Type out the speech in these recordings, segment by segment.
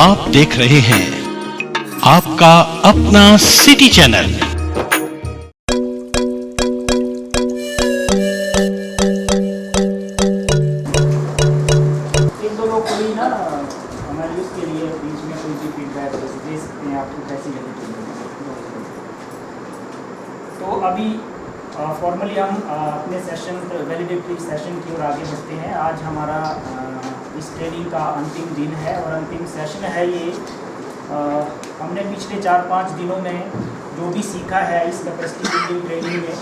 आप देख रहे हैं आपका अपना सिटी चैनल। एक दो लोग कोई ना हमारे उसके लिए बीच में कोई भी फीडबैक दे सकते हैं, आपको कैसी लगी। तो अभी फॉर्मली हम अपने सेशन वैलिडेटरी सेशन की ओर आगे बढ़ते हैं। आज हमारा इस ट्रेनिंग का अंतिम दिन है और अंतिम सेशन है ये। हमने पिछले 4-5 दिनों में जो भी सीखा है इस कैपेसिटी बिल्डिंग ट्रेनिंग में,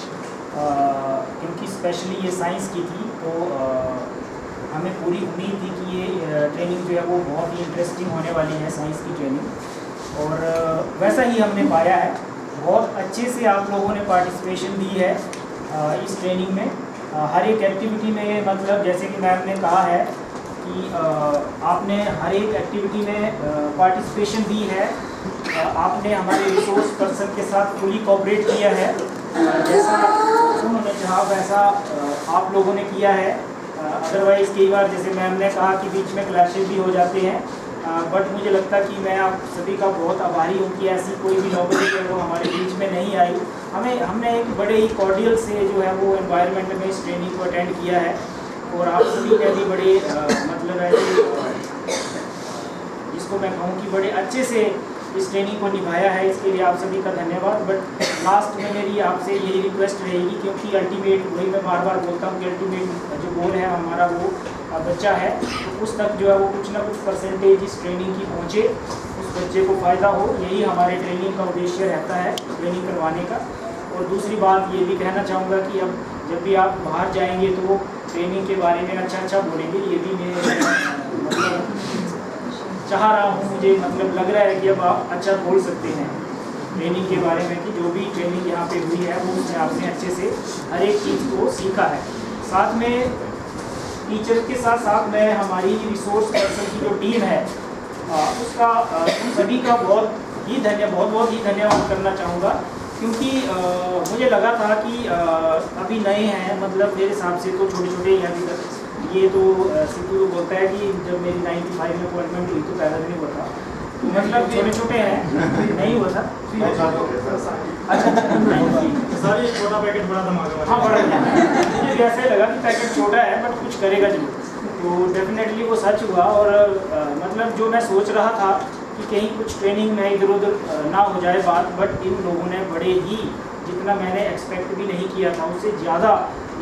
क्योंकि स्पेशली ये साइंस की थी, तो हमें पूरी उम्मीद थी कि ये ट्रेनिंग जो है वो बहुत ही इंटरेस्टिंग होने वाली है, साइंस की ट्रेनिंग। और वैसा ही हमने पाया है। बहुत अच्छे से आप लोगों ने पार्टिसिपेशन दी है इस ट्रेनिंग में। हर एक एक्टिविटी में, मतलब जैसे कि मैम ने कहा है कि आपने हर एक एक्टिविटी में पार्टिसिपेशन दी है। आपने हमारे रिसोर्स पर्सन के साथ फुली कोऑपरेट किया है। जैसा उन्होंने चाहा वैसा आप लोगों ने किया है। अदरवाइज़ कई बार जैसे मैम ने कहा कि बीच में क्लैशेस भी हो जाते हैं, बट मुझे लगता कि मैं आप सभी का बहुत आभारी हूँ कि ऐसी कोई भी नौबत है वो हमारे बीच में नहीं आई। हमने एक बड़े ही कॉर्डियल से जो है वो एनवायरनमेंट में इस ट्रेनिंग को अटेंड किया है। और आप सभी ने भी बड़े मतलब ऐसे, जिसको मैं कहूँ कि बड़े अच्छे से इस ट्रेनिंग को निभाया है, इसके लिए आप सभी का धन्यवाद। बट लास्ट में मेरी आपसे यही रिक्वेस्ट रहेगी, क्योंकि अल्टीमेट वही मैं बार बार बोलता हूँ कि अल्टीमेट जो गोल है हमारा वो बच्चा है, तो उस तक जो है वो कुछ ना कुछ परसेंटेज इस ट्रेनिंग की पहुँचे, उस बच्चे को फ़ायदा हो, यही हमारे ट्रेनिंग का उद्देश्य रहता है, ट्रेनिंग करवाने का। और दूसरी बात ये भी कहना चाहूँगा कि अब जब भी आप बाहर जाएंगे तो वो ट्रेनिंग के बारे में अच्छा बोलेंगे। ये भी मैं मतलब चाह रहा हूँ, मुझे मतलब लग रहा है कि अब आप अच्छा बोल सकते हैं ट्रेनिंग के बारे में, कि जो भी ट्रेनिंग यहाँ पे हुई है वो उसमें आपने अच्छे से हर एक चीज़ को सीखा है। साथ में टीचर के साथ साथ मैं हमारी रिसोर्स पर्सन की जो टीम है उसका सभी का बहुत ही धन्यवाद करना चाहूँगा, क्योंकि मुझे लगा था कि अभी नए हैं, मतलब मेरे हिसाब से तो छोटे ही अभी तक। ये तो सिद्धू तो बोलता है कि जब मेरी 95 में अपॉइंटमेंट हुई तो पैदा भी नहीं हुआ था, तो मतलब छोटे हैं, नहीं हुआ था। अच्छा, सारी छोटा पैकेट बड़ा धमाका। हाँ, बड़ा मुझे ऐसा ही लगा कि पैकेट छोटा है बट कुछ करेगा जरूर, तो डेफिनेटली वो सच हुआ। और मतलब जो मैं सोच रहा था कि कहीं कुछ ट्रेनिंग में इधर उधर ना हो जाए बात, बट इन लोगों ने बड़े ही, जितना मैंने एक्सपेक्ट भी नहीं किया था उससे ज़्यादा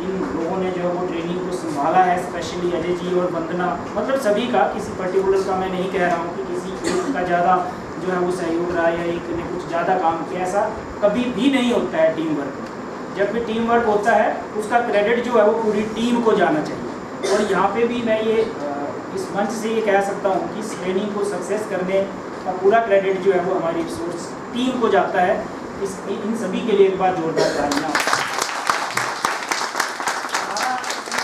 इन लोगों ने जो है वो ट्रेनिंग को संभाला है। स्पेशली अजय जी और वंदना, मतलब सभी का, किसी पर्टिकुलर का मैं नहीं कह रहा हूँ कि किसी एक का ज़्यादा जो है वो सहयोग रहा या एक ने कुछ ज़्यादा काम किया, ऐसा कभी भी नहीं होता है टीम वर्क में। जब भी टीम वर्क होता है उसका क्रेडिट जो है वो पूरी टीम को जाना चाहिए। और यहाँ पे भी मैं ये इस मंच से ये कह सकता हूँ कि इस ट्रेनिंग को सक्सेस करने का पूरा क्रेडिट जो है वो हमारी रिसोर्स टीम को जाता है। इन सभी के लिए एक बार जोरदार तालियां।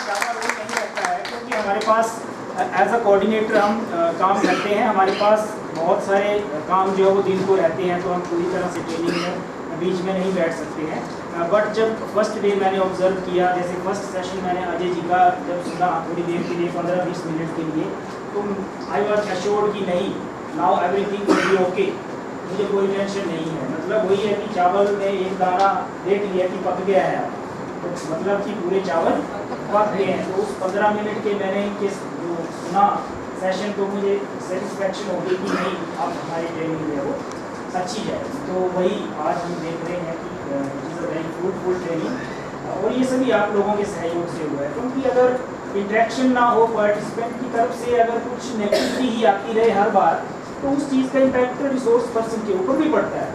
ज़्यादा रोल नहीं रहता है, क्योंकि हमारे पास एज अ कोऑर्डिनेटर हम काम करते हैं, हमारे पास बहुत सारे काम जो है वो दिन को रहते हैं, तो हम पूरी तरह से ट्रेनिंग में बीच में नहीं बैठ सकते हैं। बट जब फर्स्ट डे मैंने ऑब्जर्व किया, जैसे फर्स्ट सेशन मैंने अजय जी का जब सुना थोड़ी देर के लिए, 15-20 मिनट के लिए, तो आई वॉज एश्योर्ड कि नहीं, now everything will be okay, मुझे कोई टेंशन नहीं है। मतलब वही है कि चावल में एक दाना देख लिया कि पक गया है, तो मतलब कि पूरे चावल पक गए हैं। तो उस 15 मिनट के मैंने इनके जो सुना सेशन, तो मुझे सेटिस्फेक्शन हो गई कि नहीं, अब हमारी ट्रेनिंग जो है वो अच्छी है। तो वही आज हम देख रहे हैं कि it is a very fruitful training, और ये सभी आप लोगों के सहयोग से हुआ है। क्योंकि अगर इंटरेक्शन ना हो पार्टिसिपेंट की तरफ से, अगर कुछ नेगेटिविटी ही आती रहे हर बार, तो उस चीज़ का इम्पैक्ट रिसोर्स पर्सन के ऊपर भी पड़ता है,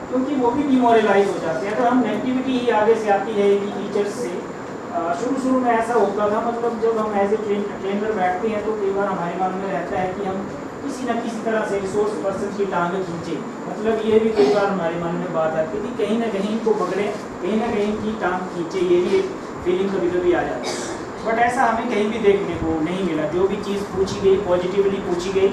क्योंकि वो भी डिमोरलाइज हो जाते हैं। अगर हम नेगेटिविटी ही आगे से आती रहेगी टीचर्स से, शुरू में ऐसा होता था, मतलब जब हम एज ए ट्रेनर बैठते हैं तो कई बार हमारे मन में रहता है कि हम किसी न किसी तरह से रिसोर्स पर्सन की टांगें खींचे। मतलब ये भी कई बार हमारे मन में बात आती थी, कहीं ना कहीं इनको पकड़े, कहीं ना कहीं की टांग खींचे, ये भी एक फीलिंग कभी कभी आ जाती है। बट ऐसा हमें कहीं भी देखने को नहीं मिला। जो भी चीज़ पूछी गई पॉजिटिवली पूछी गई,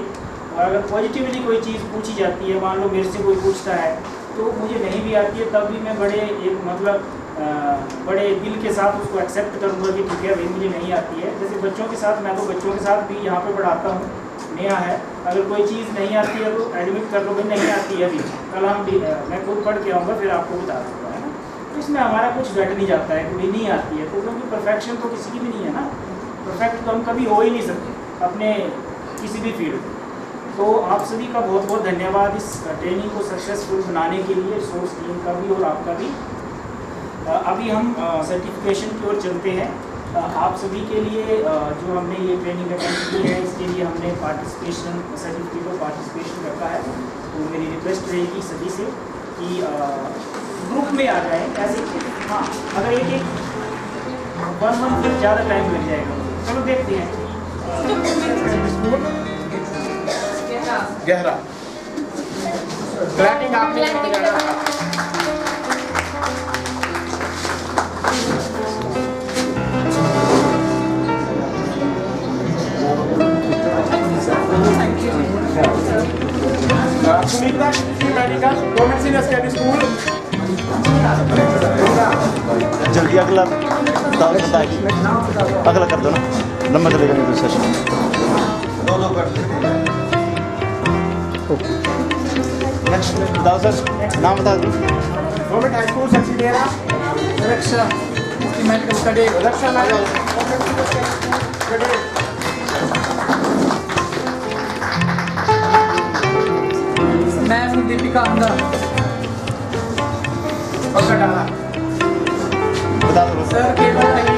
और अगर पॉजिटिवली कोई चीज़ पूछी जाती है, मान लो मेरे से कोई पूछता है तो मुझे नहीं भी आती है, तब भी मैं बड़े एक मतलब बड़े दिल के साथ उसको एक्सेप्ट करूँगा कि ठीक है भाई मुझे नहीं आती है। जैसे बच्चों के साथ, मैं तो बच्चों के साथ भी यहाँ पे पढ़ाता हूँ, नया है, अगर कोई चीज़ नहीं आती है तो एडमिट कर लो भाई नहीं आती है अभी, कल हम मैं खुद पढ़ के आऊँगा फिर आपको बता दूँगा, है ना। तो इसमें हमारा कुछ घट नहीं जाता है कि भाई नहीं आती है, तो क्योंकि परफेक्शन तो किसी की भी नहीं है ना, परफेक्ट तो हम कभी हो ही नहीं सकते अपने किसी भी फील्ड में। तो आप सभी का बहुत बहुत धन्यवाद इस ट्रेनिंग को सक्सेसफुल बनाने के लिए, रिसोर्स टीम का भी और आपका भी। अभी हम सर्टिफिकेशन की ओर चलते हैं। आप सभी के लिए जो हमने ये ट्रेनिंग अटेंड की है इसके लिए हमने पार्टिसिपेशन सर्टिफिकेट ऑफ पार्टिसिपेशन रखा है। तो मेरी रिक्वेस्ट रहेगी सभी से कि ग्रुप में आ जाएं ऐसे। हाँ, अगर एक 1 मंथ फिर ज़्यादा टाइम लग जाएगा, चलो देखते हैं। गहरा ब्लैकिंग आपने Sunita medical government senior secondary school. जल्दी अगला अगला कर दो ना, लंबा चलेगा नहीं तो सेशन। नेक्स्ट बताओ सर, नाम बता दो। गवर्नमेंट हाई स्कूल सक्सीडेरा Raksha medical study Raksha ma'am Deepika अंदर पकड़ डाला बता दो सर केवल नहीं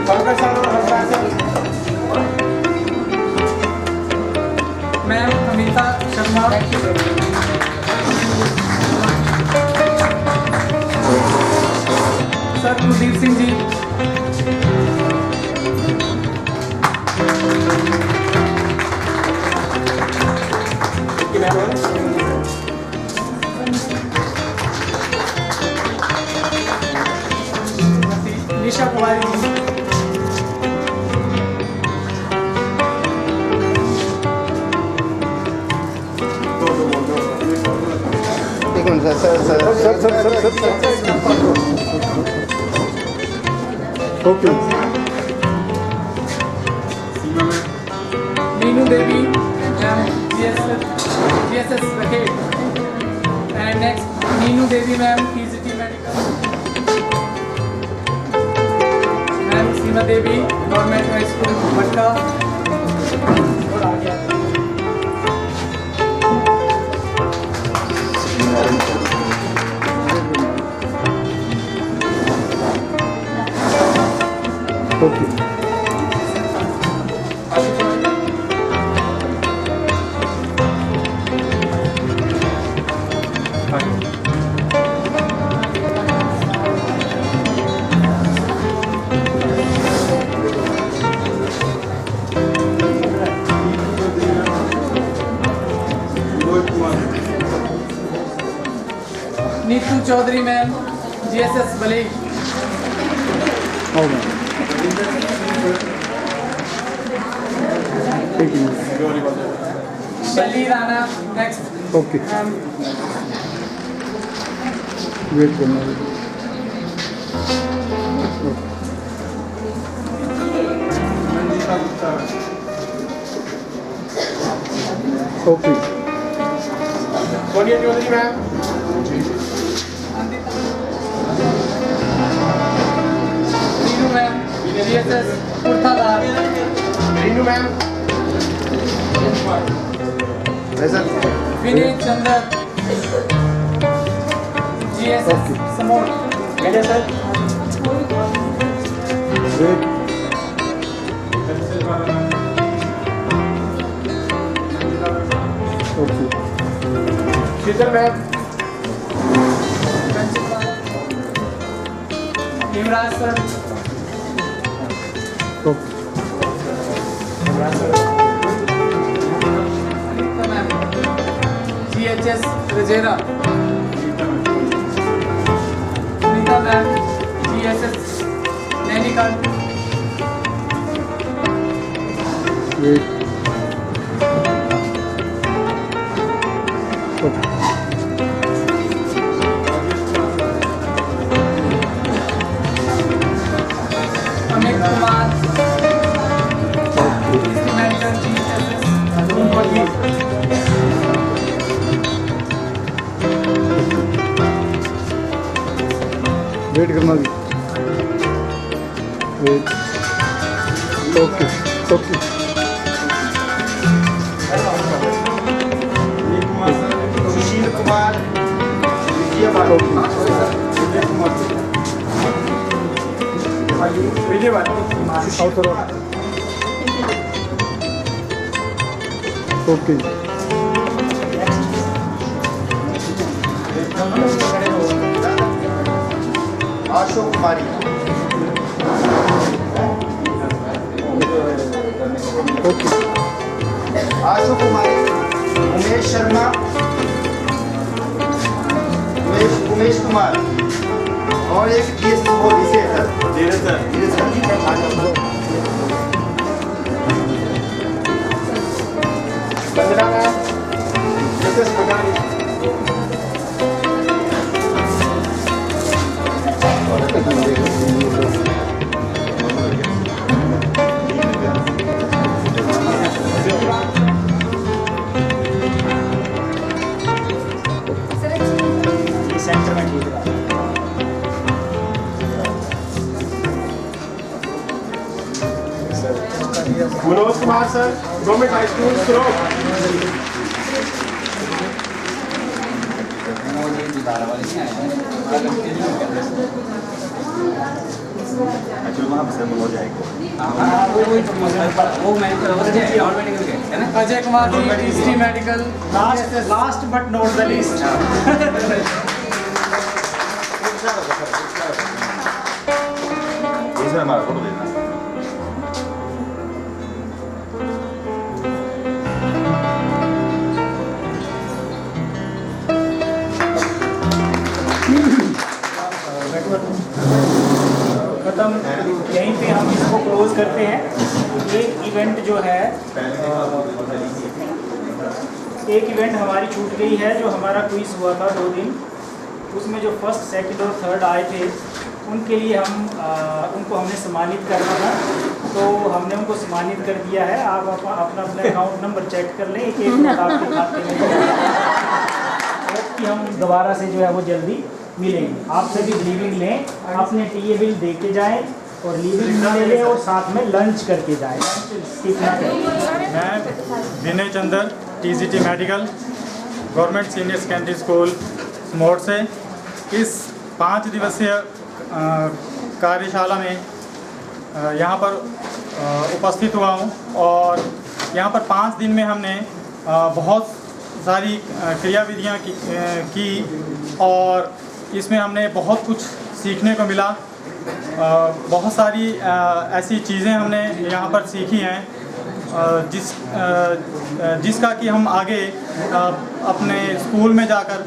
Pankaj sir ma'am Amita Sharma sir Kuldeep Singh ji Nisha Kumari ji एक minute sir okay. Neenu Devi ma'am GSS रखेट and next Neenu Devi ma'am PGT medical ma'am Seema Devi government high school Bhatta और आगे okay. Neetu Chaudhary ma'am GSS भले हो गया। Shaili Rana next okay ma'am wait करना okay. Sonia Chaudhary ma'am Neenu ma'am GSS कुर्थादार रीनू मैम विनय चंद्र GSS समोर Ganesh sir wait okay. Sheetal ma'am Yuvraj sir okay. Anita ma'am GHS रजेरा Sunita ma'am GSS Nainital wait okay. Wait करना जी, wait. Okay okay. Sushil Kumar, Vijay Bharti, Vijay Bharti, आओ थोड़ा। ओके। आशु कुमारी, ओके। आशु कुमारी, उमेश शर्मा, उमेश कुमार, और एक केस वो विषय है धीरज सर। बंदना मैम, जगदीश भगानी, ये सेंटर में ठीक रहा। Manoj Kumar sir, government high school Surog. Ajay Kumar ji, TC medical. Last but not the least. इसमें हमारा फोटो देना। खत्म, यहीं पे हम इसको क्लोज करते हैं। एक इवेंट जो है, एक इवेंट हमारी छूट गई है, जो हमारा क्विज हुआ था 2 दिन, उसमें जो फर्स्ट, सेकंड और थर्ड आए थे उनके लिए हम उनको हमने सम्मानित करना था, तो हमने उनको सम्मानित कर दिया है। आप अपना अकाउंट नंबर चेक कर लें, एक मिनट आपके खाते में कि हम दोबारा से जो है वो जल्दी मिलेंगे। आप सभी लीविंग लें, अपने टीए बिल दे के जाएँ और लीविंग ले लें और साथ में लंच करके जाएँ। कितना मैं Vinay Chander, TGT medical, government senior secondary school मोड़ से इस 5 दिवसीय कार्यशाला में यहाँ पर उपस्थित हुआ हूँ और यहाँ पर 5 दिन में हमने बहुत सारी क्रियाविधियाँ की और इसमें हमने बहुत कुछ सीखने को मिला। बहुत सारी ऐसी चीज़ें हमने यहाँ पर सीखी हैं जिसका कि हम आगे अपने स्कूल में जाकर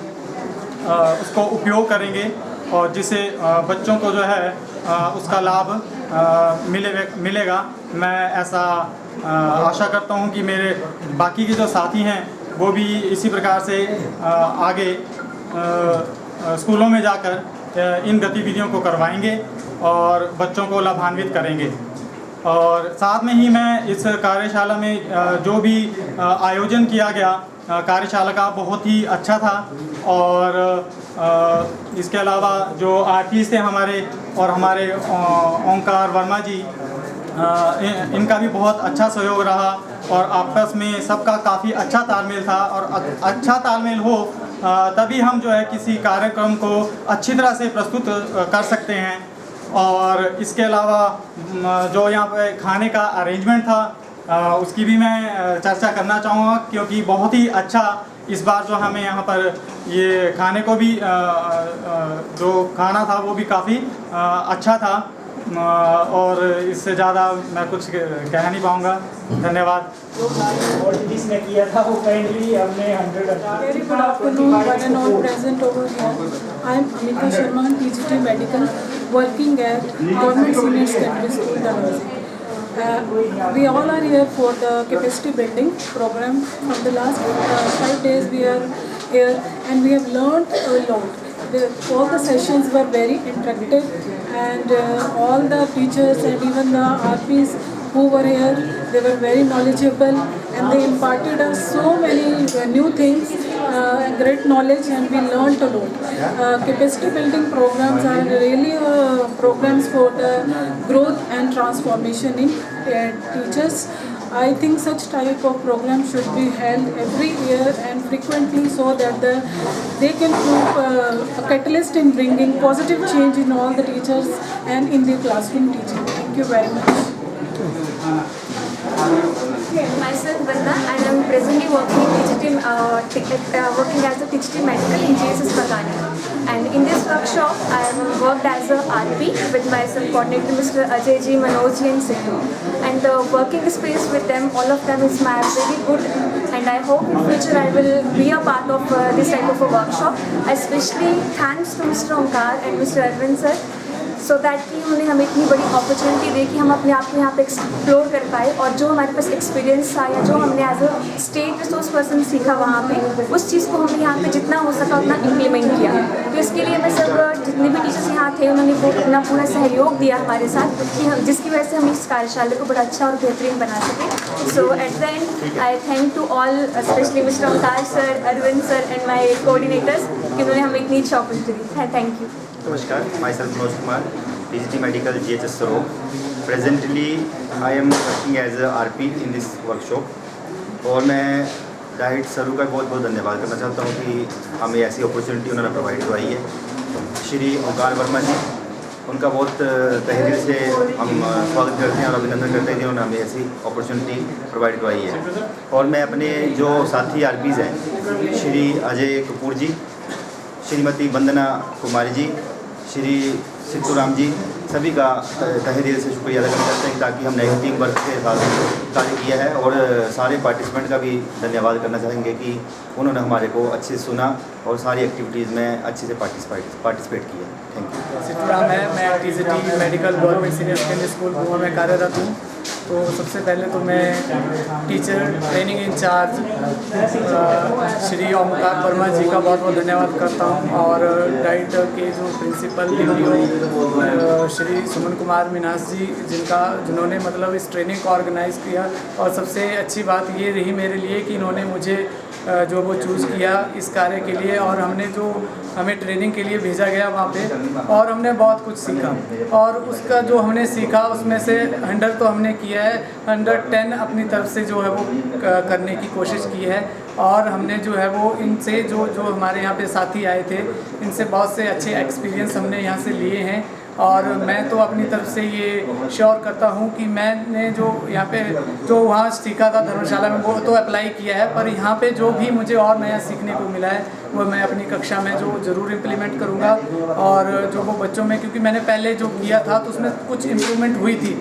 उसको उपयोग करेंगे और जिससे बच्चों को जो है उसका लाभ मिलेगा। मैं ऐसा आशा करता हूँ कि मेरे बाकी के जो साथी हैं वो भी इसी प्रकार से आगे स्कूलों में जाकर इन गतिविधियों को करवाएंगे और बच्चों को लाभान्वित करेंगे। और साथ में ही मैं इस कार्यशाला में जो भी आयोजन किया गया कार्यशाला का बहुत ही अच्छा था और इसके अलावा जो आर्टिस्ट थे हमारे और हमारे ओंकार वर्मा जी, इनका भी बहुत अच्छा सहयोग रहा और आपस में सबका काफ़ी अच्छा तालमेल था। और अच्छा तालमेल हो तभी हम जो है किसी कार्यक्रम को अच्छी तरह से प्रस्तुत कर सकते हैं। और इसके अलावा जो यहाँ पे खाने का अरेंजमेंट था उसकी भी मैं चर्चा करना चाहूँगा, क्योंकि बहुत ही अच्छा इस बार जो हमें यहाँ पर ये खाने को भी जो खाना था वो भी काफ़ी अच्छा था और इससे ज़्यादा मैं कुछ कह नहीं पाऊँगा। धन्यवाद। और जिसने किया था वो काइंडली हमने 100। Very good afternoon, one and all present over here. I am Amita Sharma, TGT Medical, working at Government Senior Secondary School, Dalhousie. We all are here for the capacity building program. From the last 5 days we are here and we have learned a lot. All the sessions were very interactive and all the teachers and even the RPs who were here, they were very knowledgeable and they imparted us so many new things great knowledge and we learned a lot. Capacity building programs are really programs for the growth and transformation in teachers. I think such type of programs should be held every year and frequently so that they can prove a catalyst in bringing positive change in all the teachers and in the classroom teaching. Thank you very much. Myself Vanda and I am presently working as a TGT medical in GSS Bagani. And in this workshop, I have worked as a RP with my coordinator Mr. Ajay ji, Manoj ji and Sidhu. And the working experience with them, all of them is very good. And I hope in future I will be a part of this type of a workshop. Especially thanks to Mr. Omkar and Mr. Arvind sir. So that कि उन्होंने हमें इतनी बड़ी opportunity दी कि हम अपने आप को यहाँ पे एक्सप्लोर कर पाए और जो हमारे पास एक्सपीरियंस था या जो हमने as a state resource person सीखा वहाँ पे उस चीज़ को हमने यहाँ पे जितना हो सका उतना इम्प्लीमेंट किया। तो इसके लिए मैं सब जितने भी टीचर्स यहाँ थे उन्होंने वो अपना पूरा सहयोग दिया हमारे साथ कि हम जिसकी वजह से हम इस कार्यशाला को बड़ा अच्छा और बेहतरीन बना सकें। So at the end I thank to all specially mister Omkar sir, Arvind sir and my coordinators कि उन्होंने हमें इतनी अच्छी अपॉर्चुनिटी दी। Thank you. नमस्कार, myself Manoj Kumar, TGT Medical GHS Soro. Presently, I am working as a RP in this workshop. और मैं diet सरू का बहुत बहुत धन्यवाद करना चाहता हूँ कि हमें ऐसी अपॉर्चुनिटी उन्होंने प्रोवाइड करवाई है। श्री ओंकार वर्मा जी, उनका बहुत तहे दिल से हम स्वागत करते हैं और अभिनंदन करते हैं कि उन्होंने हमें ऐसी अपॉर्चुनिटी प्रोवाइड करवाई है। और मैं अपने जो साथी RPs हैं, श्री अजय कपूर जी, श्रीमती वंदना कुमारी जी, श्री सिद्धू राम जी, सभी का तहे दिल से शुक्रिया अदा करना चाहते हैं ताकि हमने एक टीम वर्क के साथ कार्य किया है। और सारे पार्टिसिपेंट का भी धन्यवाद करना चाहेंगे कि उन्होंने हमारे को अच्छे से सुना और सारी एक्टिविटीज़ में अच्छे से पार्टिसिपेट किया। Thank you. सिद्धू राम है, मैं TGT medical government senior secondary school Goa में कार्यरत हूँ। तो सबसे पहले तो मैं teacher training incharge Shri Omkar Verma ji का बहुत बहुत धन्यवाद करता हूँ और डाइट के जो प्रिंसिपल श्री सुमन कुमार मिनास जी जिन्होंने मतलब इस ट्रेनिंग को ऑर्गेनाइज़ किया। और सबसे अच्छी बात ये रही मेरे लिए कि इन्होंने मुझे जो वो चूज़ किया इस कार्य के लिए और हमें ट्रेनिंग के लिए भेजा गया वहाँ पे और हमने बहुत कुछ सीखा। और उसका जो हमने सीखा उसमें से 100 तो हमने किया है, 110 अपनी तरफ से जो है वो करने की कोशिश की है। और हमने जो है वो इनसे जो हमारे यहाँ पे साथी आए थे इनसे बहुत से अच्छे एक्सपीरियंस हमने यहाँ से लिए हैं। और मैं तो अपनी तरफ से ये श्योर करता हूँ कि मैंने जो यहाँ पे जो वहाँ सीखा था धर्मशाला में वो तो अप्लाई किया है, पर यहाँ पे जो भी मुझे और नया सीखने को मिला है वो मैं अपनी कक्षा में जो ज़रूर इम्प्लीमेंट करूँगा। और जो वो बच्चों में, क्योंकि मैंने पहले जो किया था तो उसमें कुछ इम्प्रूवमेंट हुई थी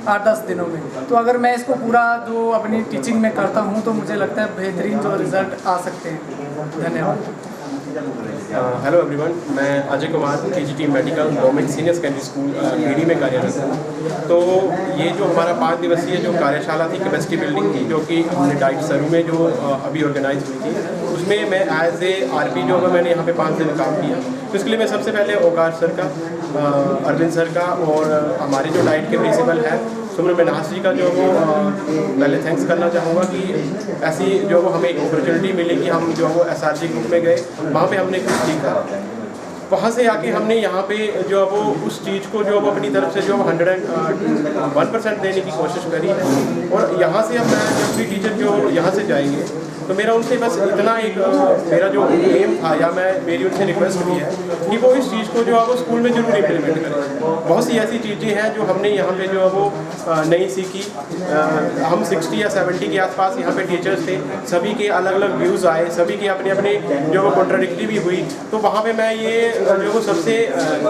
8-10 दिनों में, तो अगर मैं इसको पूरा जो अपनी टीचिंग में करता हूँ तो मुझे लगता है बेहतरीन जो रिज़ल्ट आ सकते हैं। धन्यवाद। हेलो एवरीवन, मैं Ajay Kumar TGT medical government senior secondary school BD में कार्यरत हूँ। तो ये जो हमारा 5 दिवसीय जो कार्यशाला थी कैपेसिटी बिल्डिंग की, जो कि हमने डाइट सरू में जो अभी ऑर्गेनाइज हुई थी, उसमें मैं एज ए RP जो मैंने यहाँ पे 5 दिन काम किया। तो इसके लिए मैं सबसे पहले ओंकार सर का, अरविंद सर का और हमारे जो डाइट के प्रिंसिपल है सुमन मिनास जी का जो वो पहले थैंक्स करना चाहूँगा कि ऐसी जो वो हमें एक अपॉर्चुनिटी मिली कि हम जो वो SRG ग्रुप में गए, वहाँ पे हमने कुछ सीखा। वहाँ से आके हमने यहाँ पे जो वो उस चीज़ को जो वो अपनी तरफ से जो 101% देने की कोशिश करी है। और यहाँ से हम जब भी टीचर जो यहाँ से जाएंगे तो मेरा उनसे बस इतना एक मेरा जो एम था या मेरी उनसे रिक्वेस्ट भी है कि वो इस चीज़ को जो है वो स्कूल में जरूर इम्प्लीमेंट करें। बहुत सी ऐसी चीज़ें हैं जो हमने यहाँ पे जो है वो नहीं सीखी। हम 60 या 70 के आसपास यहाँ पे टीचर्स थे, सभी के अलग अलग व्यूज़ आए, सभी के अपने अपने जो वो कॉन्ट्राडिक्टरी भी हुई। तो वहाँ पे मैं ये जो वो सबसे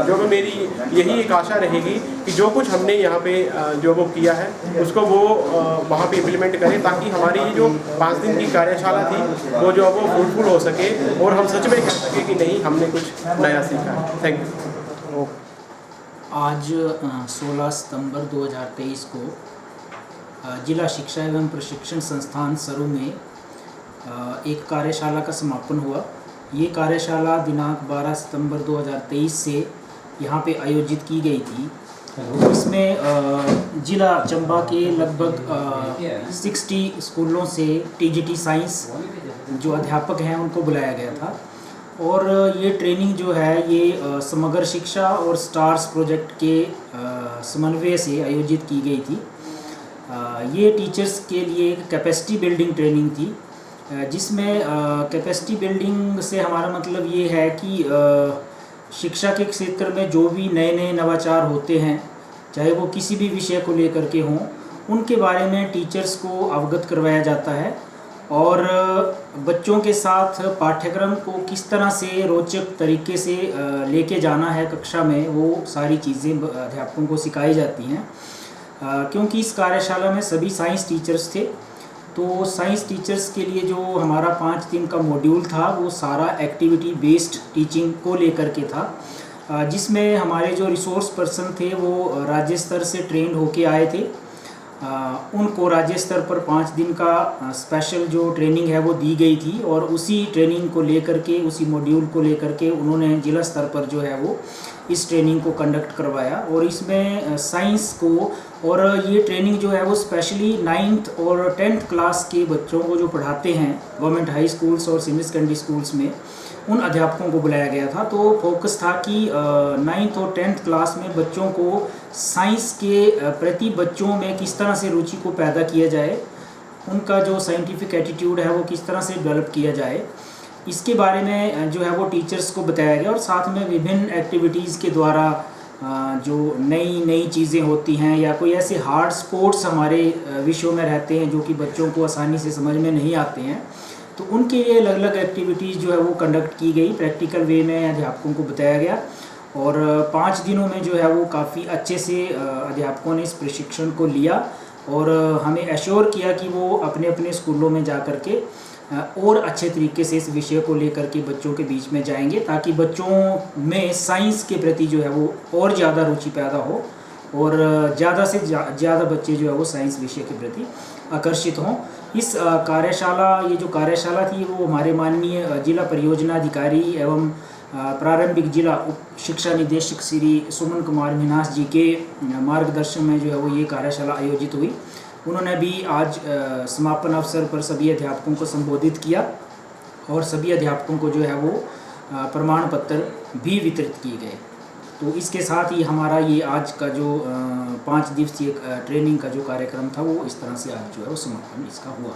जो वो मेरी यही एक आशा रहेगी कि जो कुछ हमने यहाँ पे जो वो किया है उसको वो वहाँ पे इम्प्लीमेंट करें, ताकि हमारी जो 5 दिन की कार्यशाला थी वो जो वो फ्रूटफुल हो सके और हम सच में कह सके कि नहीं हमने कुछ नया सीखा है। Thank you. आज 16 सितंबर 2023 को जिला शिक्षा एवं प्रशिक्षण संस्थान सरू में एक कार्यशाला का समापन हुआ। ये कार्यशाला दिनांक 12 सितंबर 2023 से यहाँ पे आयोजित की गई थी। इसमें जिला चंबा के लगभग 60 स्कूलों से TGT साइंस, जो अध्यापक हैं उनको बुलाया गया था। और ये ट्रेनिंग जो है ये समग्र शिक्षा और स्टार्स प्रोजेक्ट के समन्वय से आयोजित की गई थी। ये टीचर्स के लिए एक कैपेसिटी बिल्डिंग ट्रेनिंग थी, जिसमें कैपेसिटी बिल्डिंग से हमारा मतलब ये है कि शिक्षा के क्षेत्र में जो भी नए नए नवाचार होते हैं, चाहे वो किसी भी विषय को लेकर के हों, उनके बारे में टीचर्स को अवगत करवाया जाता है और बच्चों के साथ पाठ्यक्रम को किस तरह से रोचक तरीके से लेके जाना है कक्षा में, वो सारी चीज़ें अध्यापकों को सिखाई जाती हैं। क्योंकि इस कार्यशाला में सभी साइंस टीचर्स थे, तो साइंस टीचर्स के लिए जो हमारा 5 दिन का मॉड्यूल था वो सारा एक्टिविटी बेस्ड टीचिंग को लेकर के था, जिसमें हमारे जो रिसोर्स पर्सन थे वो राज्य स्तर से ट्रेंड होके आए थे। उनको राज्य स्तर पर 5 दिन का स्पेशल जो ट्रेनिंग है वो दी गई थी और उसी ट्रेनिंग को लेकर के, उसी मॉड्यूल को लेकर के उन्होंने जिला स्तर पर जो है वो इस ट्रेनिंग को कंडक्ट करवाया। और इसमें साइंस को, और ये ट्रेनिंग जो है वो स्पेशली 9th और 10th क्लास के बच्चों को जो पढ़ाते हैं गवर्नमेंट हाई स्कूल्स और सीनियर सेकेंडरी स्कूल्स में, उन अध्यापकों को बुलाया गया था। तो फोकस था कि 9th और 10th क्लास में बच्चों को साइंस के प्रति बच्चों में किस तरह से रुचि को पैदा किया जाए, उनका जो साइंटिफिक एटीट्यूड है वो किस तरह से डेवलप किया जाए, इसके बारे में जो है वो टीचर्स को बताया गया। और साथ में विभिन्न एक्टिविटीज़ के द्वारा जो नई नई चीज़ें होती हैं या कोई ऐसे हार्ड स्पोर्ट्स हमारे विषयों में रहते हैं जो कि बच्चों को आसानी से समझ में नहीं आते हैं, तो उनके लिए अलग अलग एक्टिविटीज़ जो है वो कंडक्ट की गई, प्रैक्टिकल वे में अध्यापकों को बताया गया। और 5 दिनों में जो है वो काफ़ी अच्छे से अध्यापकों ने इस प्रशिक्षण को लिया और हमें एश्योर किया कि वो अपने अपने स्कूलों में जा कर के और अच्छे तरीके से इस विषय को लेकर के बच्चों के बीच में जाएंगे, ताकि बच्चों में साइंस के प्रति जो है वो और ज़्यादा रुचि पैदा हो और ज़्यादा से ज़्यादा बच्चे जो है वो साइंस विषय के प्रति आकर्षित हों। इस कार्यशाला, ये जो कार्यशाला थी वो हमारे माननीय जिला परियोजना अधिकारी एवं प्रारंभिक जिला उप शिक्षा निदेशक श्री सुमन कुमार मिन्हास जी के मार्गदर्शन में जो है वो ये कार्यशाला आयोजित हुई। उन्होंने भी आज समापन अवसर पर सभी अध्यापकों को संबोधित किया और सभी अध्यापकों को जो है वो प्रमाण पत्र भी वितरित किए गए। तो इसके साथ ही हमारा ये आज का जो 5 दिवसीय ट्रेनिंग का जो कार्यक्रम था वो इस तरह से आज जो है वो समापन इसका हुआ।